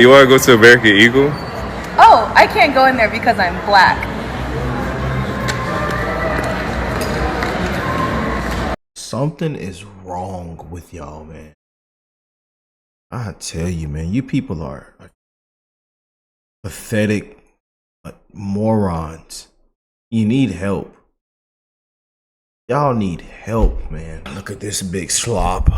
You want to go to American Eagle? Oh, I can't go in there because I'm black. Something is wrong with y'all, man. I tell you, man, you people are pathetic morons. You need help. Y'all need help, man. Look at this big slop.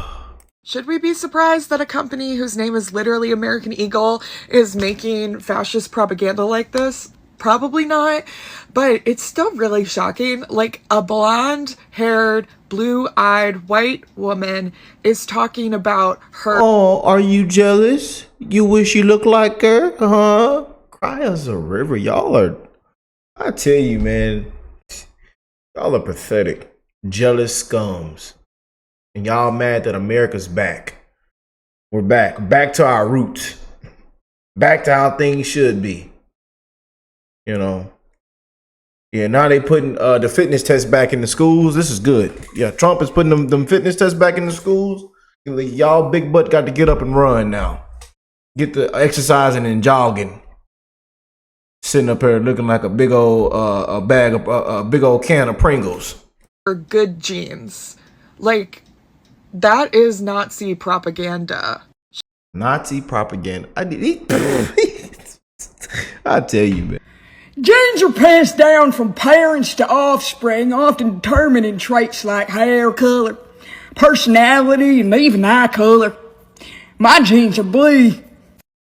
Should we be surprised that a company whose name is literally American Eagle is making fascist propaganda like this? Probably not, but it's still really shocking. Like, a blonde-haired, blue-eyed white woman is talking about her— Oh, are you jealous? You wish you looked like her? Huh? Cry us a river. Y'all are, I tell you, man, y'all are pathetic, jealous scums. And y'all mad that America's back. We're back. Back to our roots. Back to how things should be. You know. Yeah, now they putting the fitness test back in the schools. This is good. Yeah, Trump is putting them fitness tests back in the schools. Y'all big butt got to get up and run now. Get the exercising and jogging. Sitting up here looking like a big old a big old can of Pringles. good genes. Like, that is Nazi propaganda. Nazi propaganda. I tell you, man. Genes are passed down from parents to offspring, often determining traits like hair color, personality, and even eye color. My genes are blue.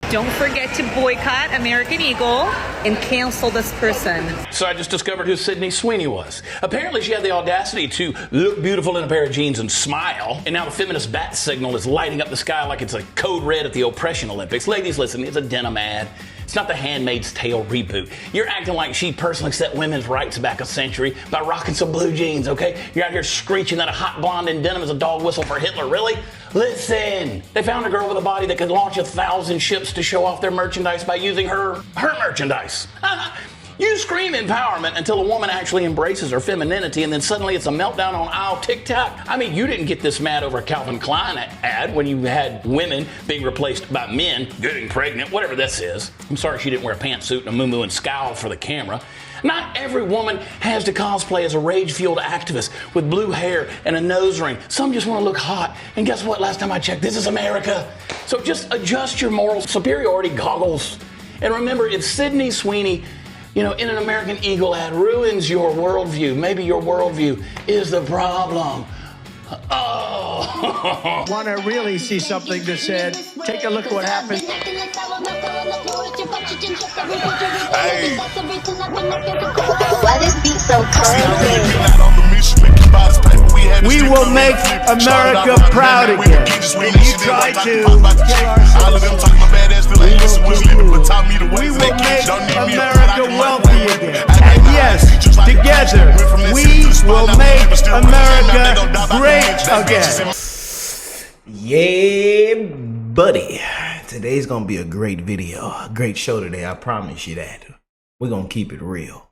Don't forget to boycott American Eagle and cancel this person. So I just discovered who Sydney Sweeney was. Apparently she had the audacity to look beautiful in a pair of jeans and smile. And now the feminist bat signal is lighting up the sky like it's a code red at the Oppression Olympics. Ladies, listen, it's a denim ad. It's not the Handmaid's Tale reboot. You're acting like she personally set women's rights back a century by rocking some blue jeans, okay? You're out here screeching that a hot blonde in denim is a dog whistle for Hitler, really? Listen, they found a girl with a body that could launch 1,000 ships to show off their merchandise by using her merchandise. You scream empowerment until a woman actually embraces her femininity, and then suddenly it's a meltdown on aisle TikTok. I mean, you didn't get this mad over a Calvin Klein ad when you had women being replaced by men getting pregnant, whatever this is. I'm sorry she didn't wear a pantsuit and a muumuu and scowl for the camera. Not every woman has to cosplay as a rage-fueled activist with blue hair and a nose ring. Some just want to look hot. And guess what? Last time I checked, this is America. So just adjust your moral superiority goggles. And remember, if Sydney Sweeney, in an American Eagle ad ruins your worldview, maybe your worldview is the problem. Oh. Want to really see something that said, take a look at what happened. Why this beat so cold? We will make America proud again. And you try to we will make America wealthy again. And yes, together, we will make America great again. Yeah, buddy. Today's gonna be a great video, a great show today. I promise you that. We're gonna keep it real.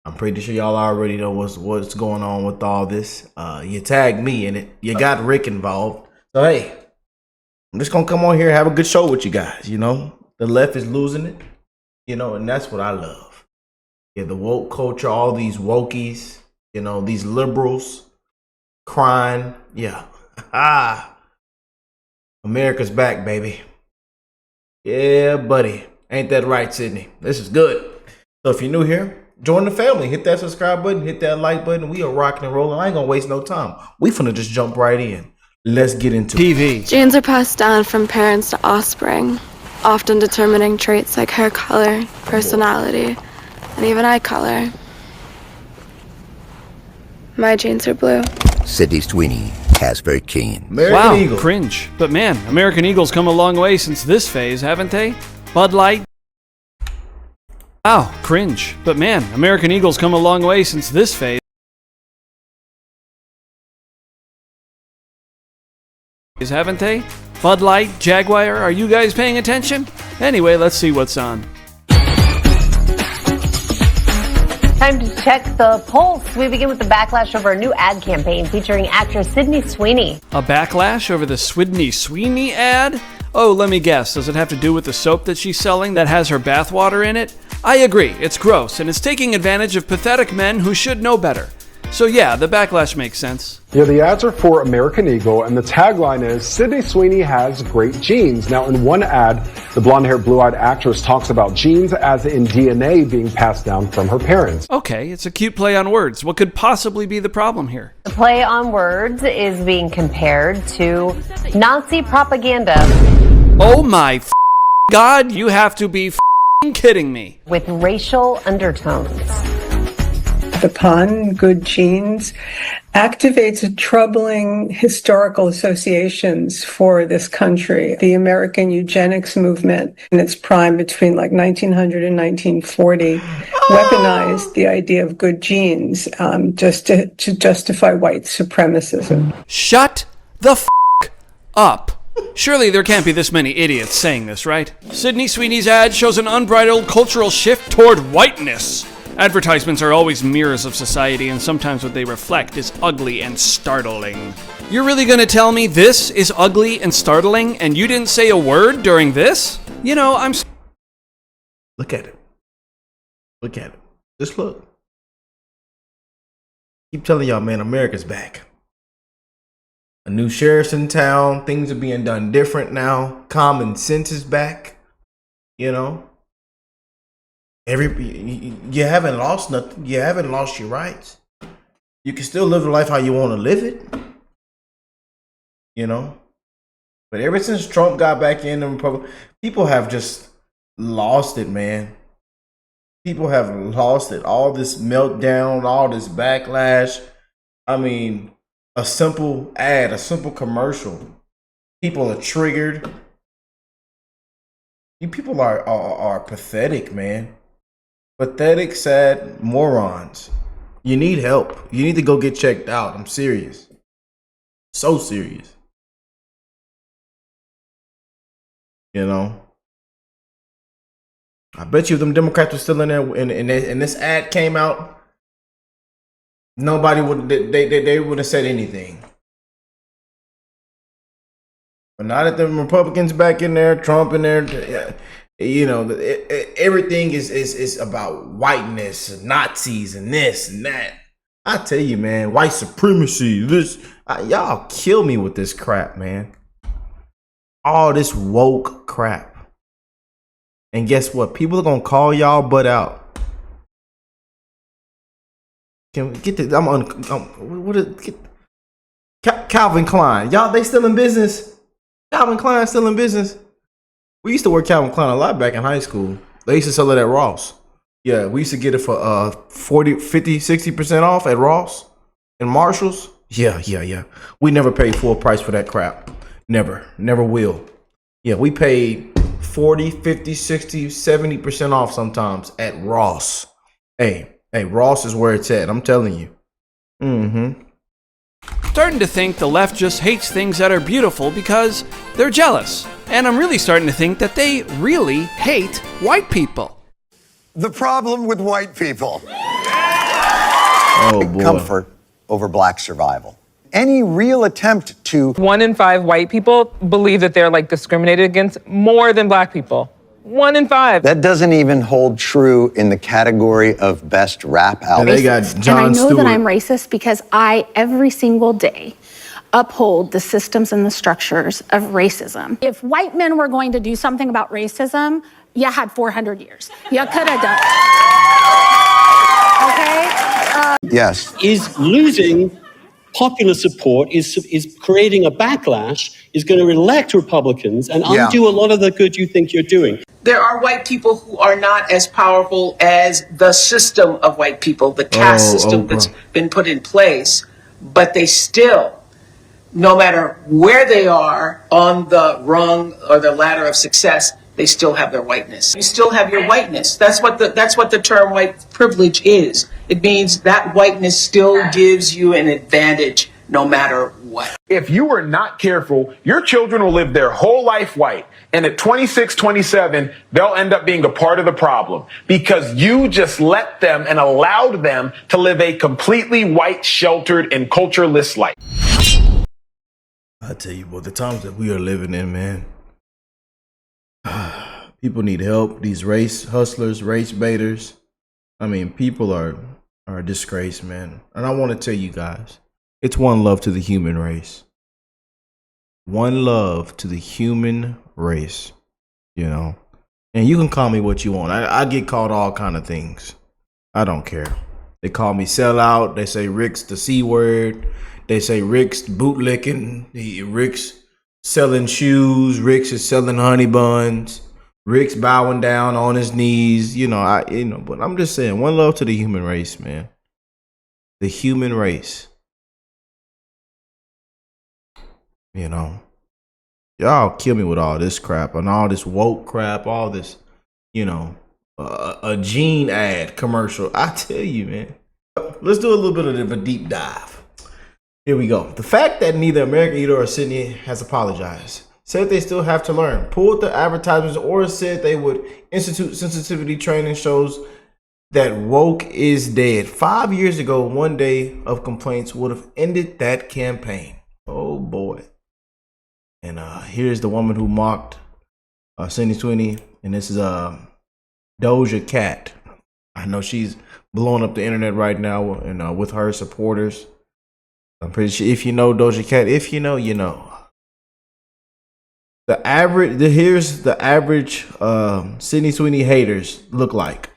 I'm pretty sure y'all already know what's going on with all this. You tagged me in it. You got Rick involved. So hey, I'm just gonna come on here and have a good show with you guys. The left is losing it. And that's what I love. Yeah, the woke culture, all these wokies, these liberals crying. Yeah. America's back, baby. Yeah, buddy. Ain't that right, Sydney? This is good. So if you're new here, join the family. Hit that subscribe button. Hit that like button. We are rocking and rolling. I ain't gonna waste no time. We finna just jump right in. Let's get into TV. Genes are passed down from parents to offspring, often determining traits like hair color, personality, and even eye color. My genes are blue. Sydney Sweeney, Casper King. Wow, Eagle. Cringe. But man, American Eagle's come a long way since this phase, haven't they? Bud Light. Wow, cringe. But man, American Eagle's come a long way since this phase, haven't they? Bud Light, Jaguar, are you guys paying attention? Anyway, let's see what's on. Time to check the pulse. We begin with the backlash over a new ad campaign featuring actress Sydney Sweeney. A backlash over the Sydney Sweeney ad? Oh, let me guess, does it have to do with the soap that she's selling that has her bathwater in it? I agree, it's gross, and it's taking advantage of pathetic men who should know better. So yeah, the backlash makes sense. Yeah, the ads are for American Eagle, and the tagline is, Sydney Sweeney has great genes. Now, in one ad, the blonde-haired, blue-eyed actress talks about genes as in DNA being passed down from her parents. Okay, it's a cute play on words. What could possibly be the problem here? The play on words is being compared to Nazi propaganda. Oh my God, you have to be kidding me. With racial undertones. The pun, good genes, activates troubling historical associations for this country. The American eugenics movement in its prime between like 1900 and 1940 weaponized the idea of good genes just to justify white supremacism. Shut the up. Surely there can't be this many idiots saying this, right? Sydney Sweeney's ad shows an unbridled cultural shift toward whiteness. Advertisements are always mirrors of society, and sometimes what they reflect is ugly and startling. You're really gonna tell me this is ugly and startling, and you didn't say a word during this? You know, I'm... Look at it. Look at it. Just look. Keep telling y'all, man, America's back. A new sheriff's in town. Things are being done different now. Common sense is back. You know? You haven't lost nothing. You haven't lost your rights. You can still live the life how you want to live it. You know? But ever since Trump got back in the Republic, people have just lost it, man. People have lost it. All this meltdown, all this backlash. I mean, a simple ad, a simple commercial. People are triggered. You people are pathetic, man. Pathetic, sad morons. You need help. You need to go get checked out. I'm serious. So serious. You know? I bet you if them Democrats were still in there and this ad came out, nobody would, they wouldn't have said anything. But now that the Republicans back in there, Trump in there, you know, everything is about whiteness and Nazis and this and that. I tell you, man, white supremacy, y'all kill me with this crap, man. All this woke crap. And guess what? People are gonna call y'all butt out. Can we get this? Calvin Klein. Y'all, they still in business? Calvin Klein still in business? We used to wear Calvin Klein a lot back in high school. They used to sell it at Ross. Yeah, we used to get it for 40, 50, 60% off at Ross and Marshalls. Yeah. We never paid full price for that crap. Never will. Yeah, we paid 40, 50, 60, 70% off sometimes at Ross. Hey, Ross is where it's at. I'm telling you. Starting to think the left just hates things that are beautiful because they're jealous. And I'm really starting to think that they really hate white people. The problem with white people. Oh, boy. Comfort over black survival. Any real attempt to... 1 in 5 white people believe that they're like discriminated against more than black people. 1 in 5. That doesn't even hold true in the category of best rap album. And they got John and I know Stewart. that I'm racist because I, every single day, uphold the systems and the structures of racism. If white men were going to do something about racism, you had 400 years. You could have done it. Okay? Yes. Is losing popular support, is creating a backlash, is going to elect Republicans and undo a lot of the good you think you're doing. There are white people who are not as powerful as the system of white people, the caste system that's been put in place, but they still, no matter where they are on the rung or the ladder of success, they still have their whiteness. You still have your whiteness. That's what the term white privilege is. It means that whiteness still gives you an advantage no matter what. If you are not careful, your children will live their whole life white. And at 26, 27, they'll end up being a part of the problem because you just let them and allowed them to live a completely white, sheltered, and cultureless life. I tell you, boy, the times that we are living in, man. People need help. These race hustlers, race baiters. I mean, people are a disgrace, man. And I want to tell you guys, it's one love to the human race. One love to the human race, you know. And you can call me what you want. I get called all kind of things. I don't care. They call me sellout. They say Rick's the C word. They say Rick's bootlicking. Rick's selling shoes. Rick's is selling honey buns. Rick's bowing down on his knees. But I'm just saying, one love to the human race, man. The human race. You know, y'all kill me with all this crap and all this woke crap, all this, a Gene ad commercial. I tell you, man. Let's do a little bit of a deep dive. Here we go. The fact that neither American Eagle or Sydney has apologized, said they still have to learn, pulled the advertisements, or said they would institute sensitivity training shows that woke is dead. 5 years ago, one day of complaints would have ended that campaign. Oh boy. And here's the woman who mocked Sydney Sweeney, and this is Doja Cat. I know she's blowing up the internet right now, and with her supporters. I'm pretty sure if you know Doja Cat, if you know, you know. Here's the average Sydney Sweeney haters look like.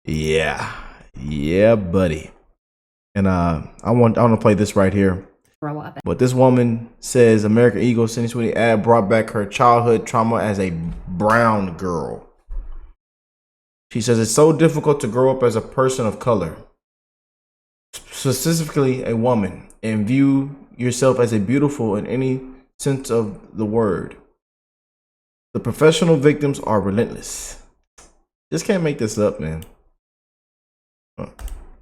Yeah, buddy. And I want to play this right here. But this woman says American Eagle Sydney Sweeney ad brought back her childhood trauma as a brown girl. She says it's so difficult to grow up as a person of color, specifically a woman, and view yourself as a beautiful in any sense of the word. The professional victims are relentless. Just can't make this up, man.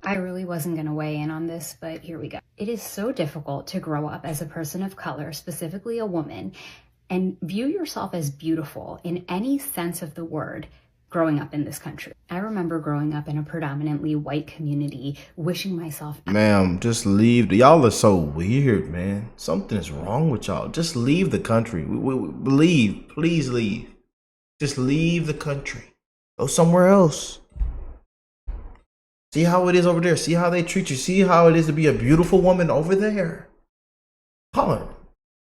I really wasn't going to weigh in on this, but here we go. It is so difficult to grow up as a person of color, specifically a woman, and view yourself as beautiful in any sense of the word growing up in this country. I remember growing up in a predominantly white community, wishing myself... Ma'am, just leave. Y'all are so weird, man. Something is wrong with y'all. Just leave the country. Leave. Please leave. Just leave the country. Go somewhere else. See how it is over there. See how they treat you. See how it is to be a beautiful woman over there. Colin.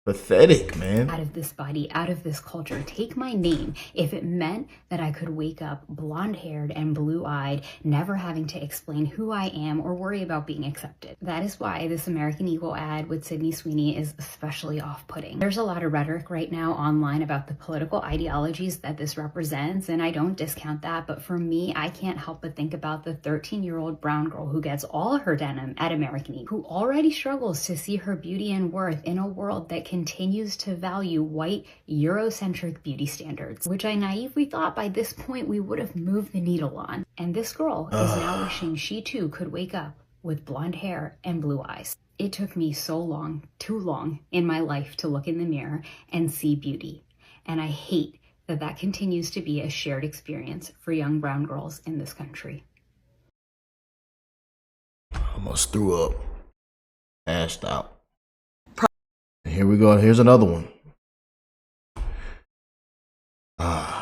Pathetic, man. Out of this body, out of this culture, take my name if it meant that I could wake up blonde-haired and blue-eyed, never having to explain who I am or worry about being accepted. That is why this American Eagle ad with Sydney Sweeney is especially off-putting. There's a lot of rhetoric right now online about the political ideologies that this represents, and I don't discount that, but for me, I can't help but think about the 13-year-old brown girl who gets all her denim at American Eagle, who already struggles to see her beauty and worth in a world that continues to value white Eurocentric beauty standards, which I naively thought by this point we would have moved the needle on. And this girl is now wishing she too could wake up with blonde hair and blue eyes. It took me so long, too long in my life to look in the mirror and see beauty. And I hate that that continues to be a shared experience for young brown girls in this country. I almost threw up. Passed out. Here we go. Here's another one.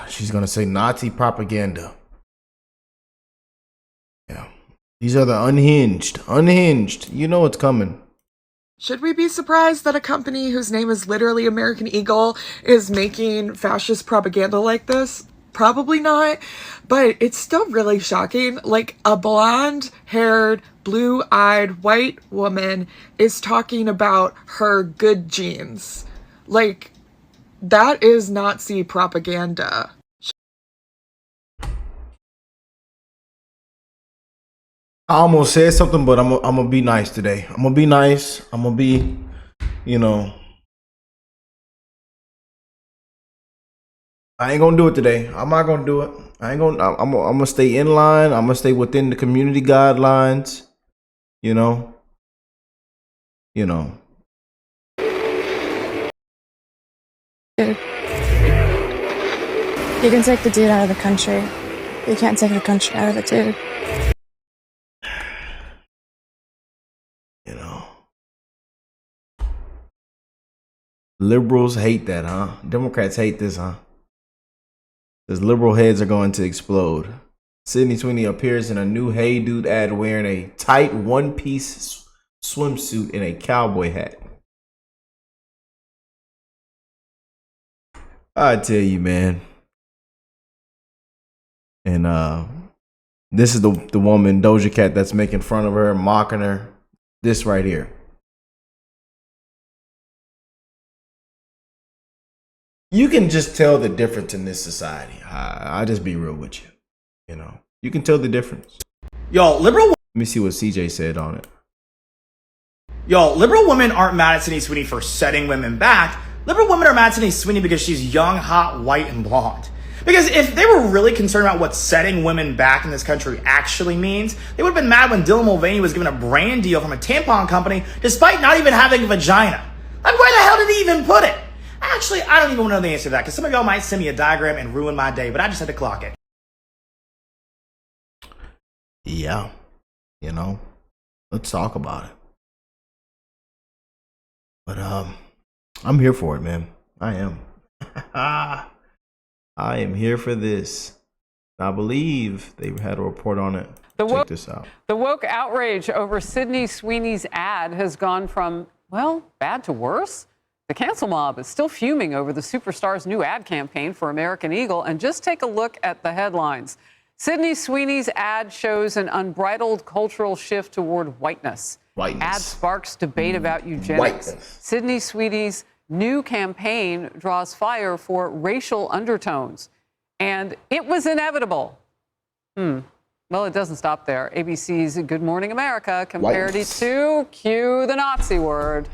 She's going to say Nazi propaganda. Yeah. These are the unhinged. Unhinged. You know it's coming. Should we be surprised that a company whose name is literally American Eagle is making fascist propaganda like this? Probably not, but it's still really shocking. Like, a blonde-haired, blue-eyed white woman is talking about her good genes. Like, that is Nazi propaganda. I almost said something, but I'm gonna be nice today. I'm gonna be nice. I'm gonna be, I ain't gonna do it today. I'm not gonna do it. I'm gonna stay in line. I'm gonna stay within the community guidelines. You can take the dude out of the country. You can't take the country out of the dude. Liberals hate that, huh? Democrats hate this, huh? Because liberal heads are going to explode. Sydney Sweeney appears in a new Hey Dude ad wearing a tight one-piece swimsuit and a cowboy hat. I tell you, man. And this is the woman, Doja Cat, that's making fun of her, mocking her. This right here. You can just tell the difference in this society. I'll just be real with you. You know, you can tell the difference. Yo, liberal. Let me see what CJ said on it. Yo, liberal women aren't mad at Sydney Sweeney for setting women back. Liberal women are mad at Sydney Sweeney because she's young, hot, white, and blonde. Because if they were really concerned about what setting women back in this country actually means, they would have been mad when Dylan Mulvaney was given a brand deal from a tampon company despite not even having a vagina. Like, where the hell did he even put it? Actually, I don't even know the answer to that because some of y'all might send me a diagram and ruin my day, but I just had to clock it. Yeah, you know, let's talk about it. But I'm here for it, man. I am. I am here for this. I believe they had a report on it. Check this out. The woke outrage over Sydney Sweeney's ad has gone from, well, bad to worse. The cancel mob is still fuming over the superstar's new ad campaign for American Eagle. And just take a look at the headlines. Sydney Sweeney's ad shows an unbridled cultural shift toward whiteness. Ad sparks debate about eugenics. Sydney Sweeney's new campaign draws fire for racial undertones. And it was inevitable. Well, it doesn't stop there. ABC's Good Morning America compared it to, cue the Nazi word.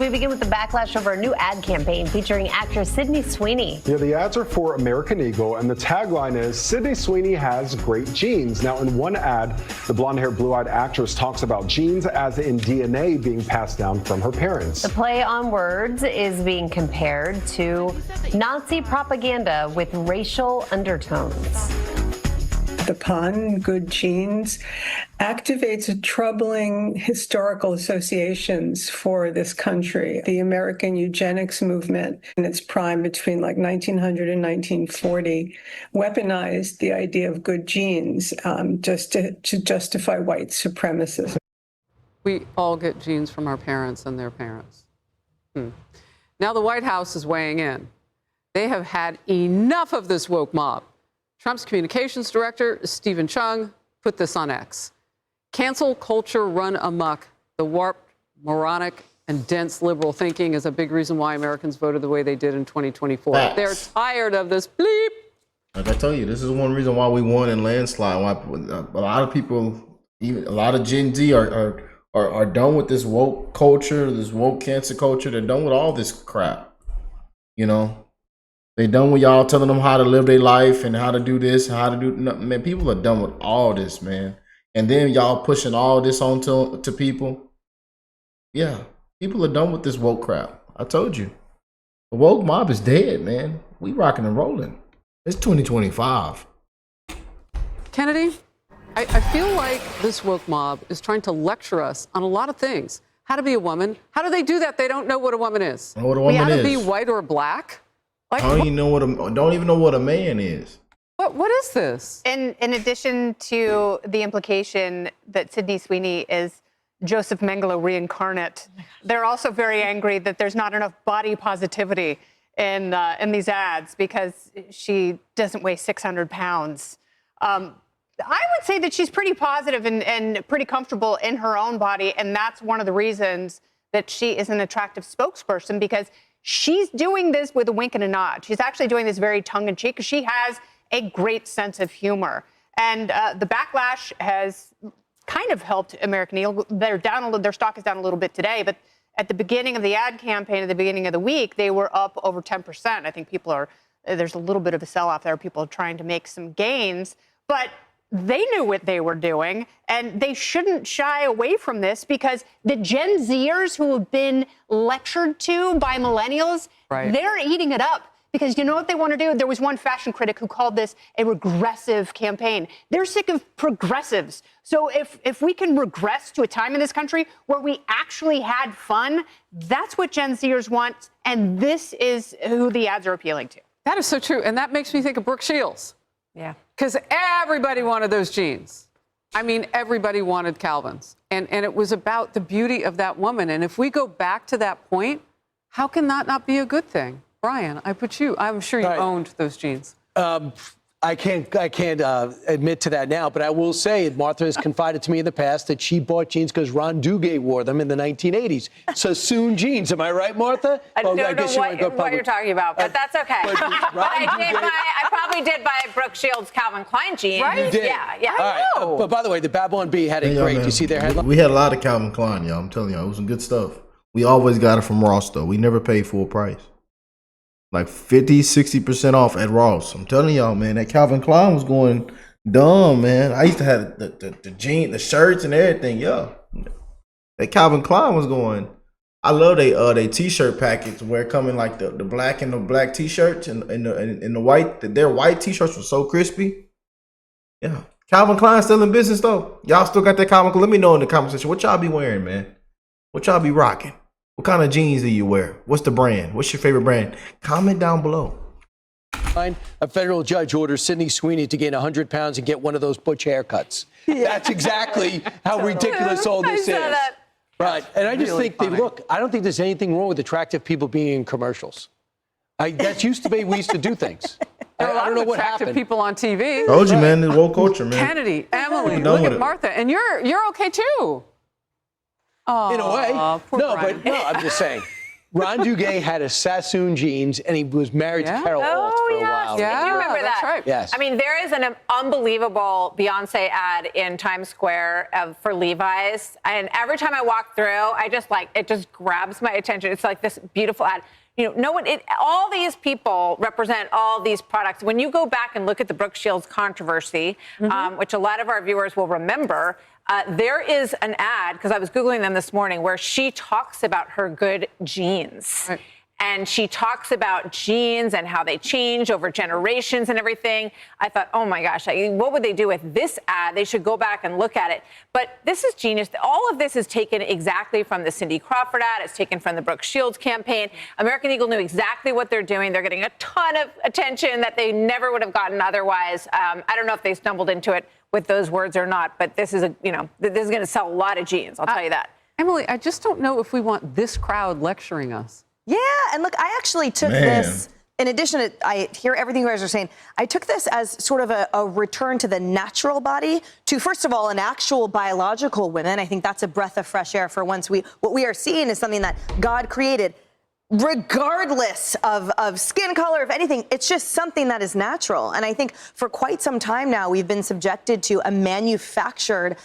We begin with the backlash over a new ad campaign featuring actress Sydney Sweeney. Yeah, the ads are for American Eagle, and the tagline is, Sydney Sweeney has great genes. Now, in one ad, the blonde-haired, blue-eyed actress talks about genes as in DNA being passed down from her parents. The play on words is being compared to Nazi propaganda with racial undertones. The pun, good genes, activates troubling historical associations for this country. The American eugenics movement in its prime between like 1900 and 1940 weaponized the idea of good genes just to justify white supremacism. We all get genes from our parents and their parents. Now the White House is weighing in. They have had enough of this woke mob. Trump's communications director, Stephen Chung, put this on X. Cancel culture run amok. The warped, moronic, and dense liberal thinking is a big reason why Americans voted the way they did in 2024. Facts. They're tired of this bleep. Like I tell you, this is one reason why we won in landslide. Why a lot of people, even a lot of Gen Z are done with this woke culture, this woke cancer culture. They're done with all this crap. You know? They done with y'all telling them how to live their life and how to do this, how to do. No, man, people are done with all this, man. And then y'all pushing all this on to people. Yeah, people are done with this woke crap. I told you. The woke mob is dead, man. We rocking and rolling. It's 2025. Kennedy, I feel like this woke mob is trying to lecture us on a lot of things. How to be a woman. How do they do that? They don't know what a woman is. Know what a woman How to is. be white or black. Like, don't even know what a man is. What is this? In addition to the implication that Sydney Sweeney is Joseph Mengele reincarnate, they're also very angry that there's not enough body positivity in these ads because she doesn't weigh 600 pounds. I would say that she's pretty positive and pretty comfortable in her own body, and that's one of the reasons that she is an attractive spokesperson, because she's doing this with a wink and a nod. She's actually doing this very tongue-in-cheek because she has a great sense of humor. And the backlash has kind of helped American Eagle. They're down their stock is down a little bit today, but at the beginning of the ad campaign, at the beginning of the week, they were up over 10%. I think there's a little bit of a sell-off there. People are trying to make some gains, but they knew what they were doing, and they shouldn't shy away from this because the Gen Zers who have been lectured to by millennials, they're eating it up Because you know what they want to do? There was one fashion critic who called this a regressive campaign. They're sick of progressives. So if we can regress to a time in this country where we actually had fun, that's what Gen Zers want, and this is who the ads are appealing to. That is so true, and that makes me think of Brooke Shields. Yeah. Because everybody wanted those jeans. I mean, everybody wanted Calvins. And it was about the beauty of that woman. And if we go back to that point, how can that not be a good thing? Brian, I'm sure you owned those jeans. I can't admit to that now, but I will say Martha has confided to me in the past that she bought jeans because Ron Duguay wore them in the 1980s. Sassoon jeans. Am I right, Martha? I don't know what you're talking about, but that's okay. But I probably did buy Brooke Shields Calvin Klein jeans. Right? You did? Yeah. All right. But by the way, the Babylon Bee had it great. You see their headline? We had a lot of Calvin Klein, y'all. I'm telling y'all, it was some good stuff. We always got it from Ross, though. We never paid full price. Like 50, 60% off at Ross. I'm telling y'all, man, that Calvin Klein was going dumb, man. I used to have the jeans, the shirts and everything, yeah. That Calvin Klein was going. I love they t-shirt package where it come in like the black and the black t-shirts and the white. Their white t-shirts were so crispy. Yeah. Calvin Klein still in business though. Y'all still got that Calvin Klein? Let me know in the comment section what y'all be wearing, man. What y'all be rocking? What kind of jeans do you wear? What's the brand? What's your favorite brand? Comment down below. A federal judge orders Sydney Sweeney to gain 100 pounds and get one of those butch haircuts. Yeah. That's exactly how ridiculous all this is. Right. And I just think, I don't think there's anything wrong with attractive people being in commercials. That used to be, we used to do things. There are a lot of attractive people on TV. Told you, man, the woke culture, man. Kennedy, Emily, look at Martha. And you're okay too. In a way. I'm just saying. Ron Duguay had a Sassoon jeans, and he was married to Carol Alt for a while. Yeah, do you remember that? Right. Yes. I mean, there is an unbelievable Beyonce ad in Times Square for Levi's, and every time I walk through, it just grabs my attention. It's like this beautiful ad. All these people represent all these products. When you go back and look at the Brooke Shields controversy, which a lot of our viewers will remember, there is an ad, because I was Googling them this morning, where she talks about her good jeans. Right. And she talks about jeans and how they change over generations and everything. I thought, oh my gosh, what would they do with this ad? They should go back and look at it. But this is genius. All of this is taken exactly from the Cindy Crawford ad. It's taken from the Brooke Shields campaign. American Eagle knew exactly what they're doing. They're getting a ton of attention that they never would have gotten otherwise. I don't know if they stumbled into it with those words or not, but this is this is going to sell a lot of jeans. I'll tell you that. Emily, I just don't know if we want this crowd lecturing us. Yeah, and look, I actually took this, in addition to, I hear everything you guys are saying, I took this as sort of a return to the natural body, to, first of all, an actual biological woman. I think that's a breath of fresh air for once. What we are seeing is something that God created, regardless of skin color, of anything. It's just something that is natural. And I think for quite some time now, we've been subjected to a manufactured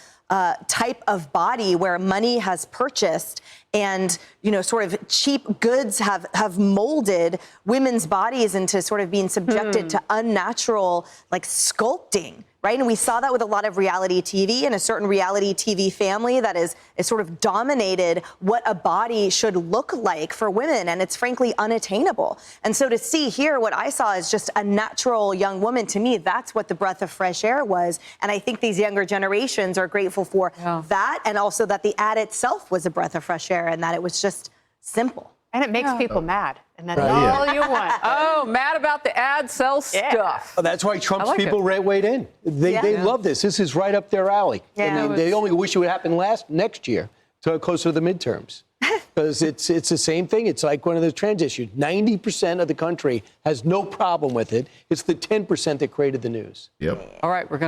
type of body where money has purchased and, sort of cheap goods have molded women's bodies into sort of being subjected to unnatural, sculpting, right? And we saw that with a lot of reality TV and a certain reality TV family that is sort of dominated what a body should look like for women. And it's frankly unattainable. And so to see here, what I saw is just a natural young woman. To me, that's what the breath of fresh air was. And I think these younger generations are grateful for that. And also that the ad itself was a breath of fresh air and that it was just simple. And it makes people mad. And that's all you want. Oh, mad about the ad sell stuff. Oh, that's why Trump's people weighed in. They love this. This is right up their alley. Yeah. I mean, they only wish it would happen next year, so closer to the midterms. Because it's the same thing. It's like one of those trans issues. 90% of the country has no problem with it. It's the 10% that created the news. Yep. All right, we're going to